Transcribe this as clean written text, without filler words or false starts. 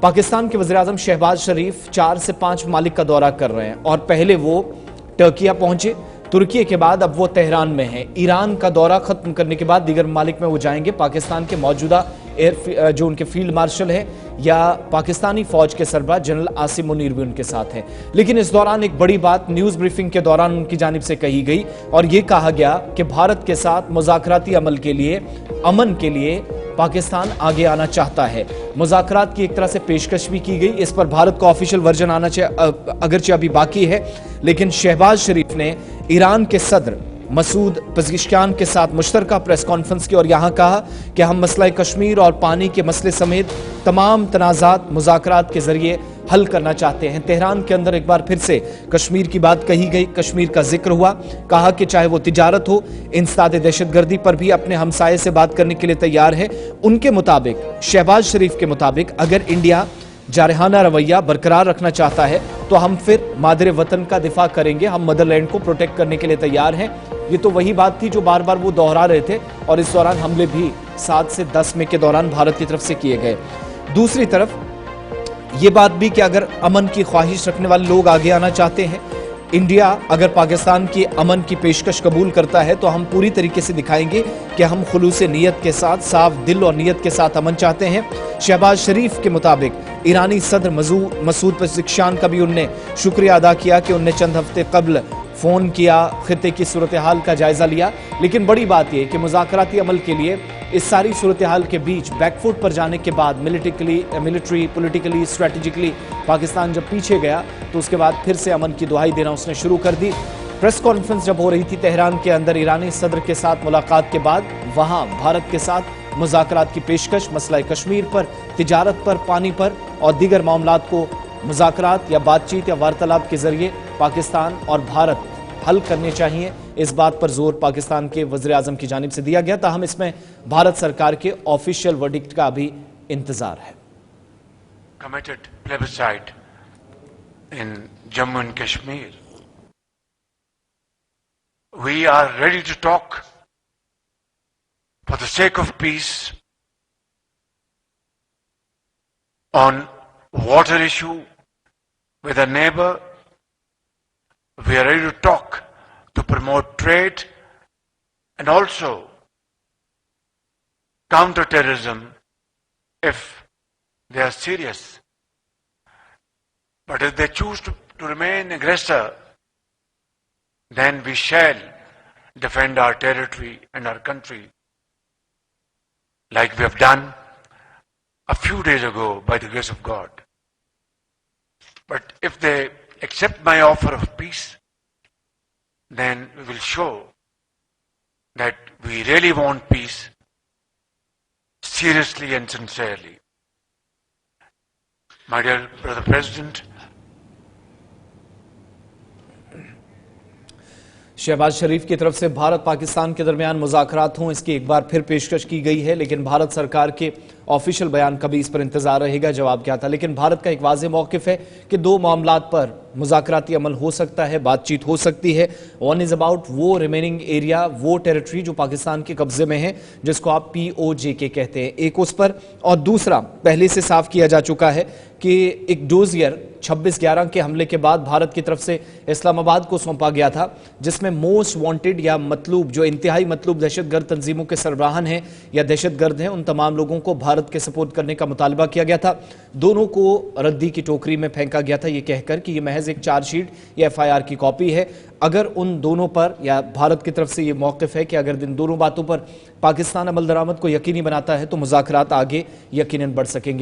पाकिस्तान के वज़ीर-ए-आज़म शहबाज शरीफ 4 से 5 ममालिक का दौरा कर रहे हैं और पहले वो टर्किया पहुंचे, तुर्की के बाद अब वो तेहरान में हैं। ईरान का दौरा खत्म करने के बाद दीगर ममालिक में वो जाएंगे। पाकिस्तान के मौजूदा जो उनके फील्ड मार्शल है या पाकिस्तानी फौज के सरबराह जनरल आसिम मुनीर भी उनके साथ हैं। लेकिन इस दौरान एक बड़ी बात न्यूज़ ब्रीफिंग के दौरान उनकी जानिब से कही गई और ये कहा गया कि भारत के साथ मुज़ाकराती अमल के लिए, अमन के लिए पाकिस्तान आगे आना चाहता है। मुज़ाकरात की एक तरह से पेशकश भी की गई। इस पर भारत का ऑफिशियल वर्जन आना चाहिए, अगरचे अभी बाकी है, लेकिन शहबाज शरीफ ने ईरान के सदर मसूद पेज़ेश्कियान के साथ मुश्तरका प्रेस कॉन्फ्रेंस की और यहाँ कहा कि हम मसला कश्मीर और पानी के मसले समेत तमाम तनाज़ात मुज़ाकरात के जरिए हल करना चाहते हैं। तेहरान के अंदर एक बार फिर से कश्मीर की बात कही गई, कश्मीर का जिक्र हुआ, कहा कि चाहे वो तिजारत हो, इंसदाद दहशतगर्दी पर भी अपने हमसाये से बात करने के लिए तैयार है। उनके मुताबिक, शहबाज शरीफ के मुताबिक, अगर इंडिया जारहाना रवैया बरकरार रखना चाहता है तो हम फिर मादरे वतन का दिफा करेंगे, हम मदरलैंड को प्रोटेक्ट करने के लिए तैयार हैं। ये तो वही बात थी जो बार बार वो दोहरा रहे थे और इस दौरान हमले भी 7 से 10 मई के दौरान भारत की तरफ से किए गए। दूसरी तरफ ये बात भी कि अगर अमन की ख्वाहिश रखने वाले लोग आगे आना चाहते हैं, इंडिया अगर पाकिस्तान की अमन की पेशकश कबूल करता है तो हम पूरी तरीके से दिखाएंगे कि हम खुलूस नीयत के साथ, साफ दिल और नीयत के साथ अमन चाहते हैं। शहबाज शरीफ के मुताबिक ईरानी सदर मसूद पेज़ेश्कियान का भी उनने शुक्रिया अदा किया कि उनने चंद हफ्ते कबल फ़ोन किया, खित्ते की सूरत हाल का जायज़ा लिया। लेकिन बड़ी बात यह कि मुज़ाकराती अमल के लिए इस सारी सूरत हाल के बीच बैकफुट पर जाने के बाद मिलिट्री, पॉलिटिकली, स्ट्रेटेजिकली पाकिस्तान जब पीछे गया तो उसके बाद फिर से अमन की दुहाई देना उसने शुरू कर दी। प्रेस कॉन्फ्रेंस जब हो रही थी तेहरान के अंदर ईरानी सदर के साथ मुलाकात के बाद, वहां भारत के साथ मुज़ाकरात की पेशकश, मसला कश्मीर पर, तिजारत पर, पानी पर और दीगर मामलात को मुज़ाकरात या बातचीत या वार्तालाप के जरिए पाकिस्तान और भारत हल करने चाहिए। इस बात पर जोर पाकिस्तान के वज़ीर-ए-आज़म की जानिब से दिया गया, ताहम इसमें भारत सरकार के ऑफिशियल वर्डिक्ट का भी इंतजार है। Committed plebiscite in Jammu and Kashmir. We are ready to talk for the sake of peace on water issue with a neighbor. We are ready to talk to promote trade and also counter terrorism if they are serious. But if they choose to remain aggressor, then we shall defend our territory and our country like we have done a few days ago by the grace of God. But if they accept my offer of peace, then we will show that we really want peace seriously and sincerely. My dear brother President, Shahbaz शरीफ की तरफ से भारत पाकिस्तान के दरमियान मुज़ाकरात हों, इसकी एक बार फिर पेशकश की गई है, लेकिन भारत सरकार के ऑफिशियल बयान का भी इस पर इंतजार रहेगा जवाब क्या था। लेकिन भारत का एक वाज़ेह मौक़िफ़ है कि दो मामलात पर मुज़ाकराती अमल हो सकता है, बातचीत हो सकती है। वन इज़ अबाउट वो रिमेनिंग एरिया, वो टेरिटरी जो पाकिस्तान के कब्जे में है, जिसको आप POJK कहते हैं, एक उस पर, और दूसरा पहले से साफ किया जा चुका है कि एक डोजियर 26/11 के हमले के बाद भारत की तरफ से इस्लामाबाद को सौंपा गया था, जिसमें मोस्ट वांटेड या मतलूब, जो इंतहाई मतलूब दहशतगर्द तंजीमों के सरबराहान हैं या दहशतगर्द हैं, उन तमाम लोगों को भारत के सपोर्ट करने का मुतालबा किया गया था। दोनों को रद्दी की टोकरी में फेंका गया था ये कहकर कि ये महज एक चार्जशीट या FIR की कॉपी है। अगर उन दोनों पर, या भारत की तरफ से ये मौक़िफ़ है कि अगर इन दोनों बातों पर पाकिस्तान अमल दरामद को यकीनी बनाता है तो मुज़ाकरात आगे यकीनन बढ़ सकेंगे।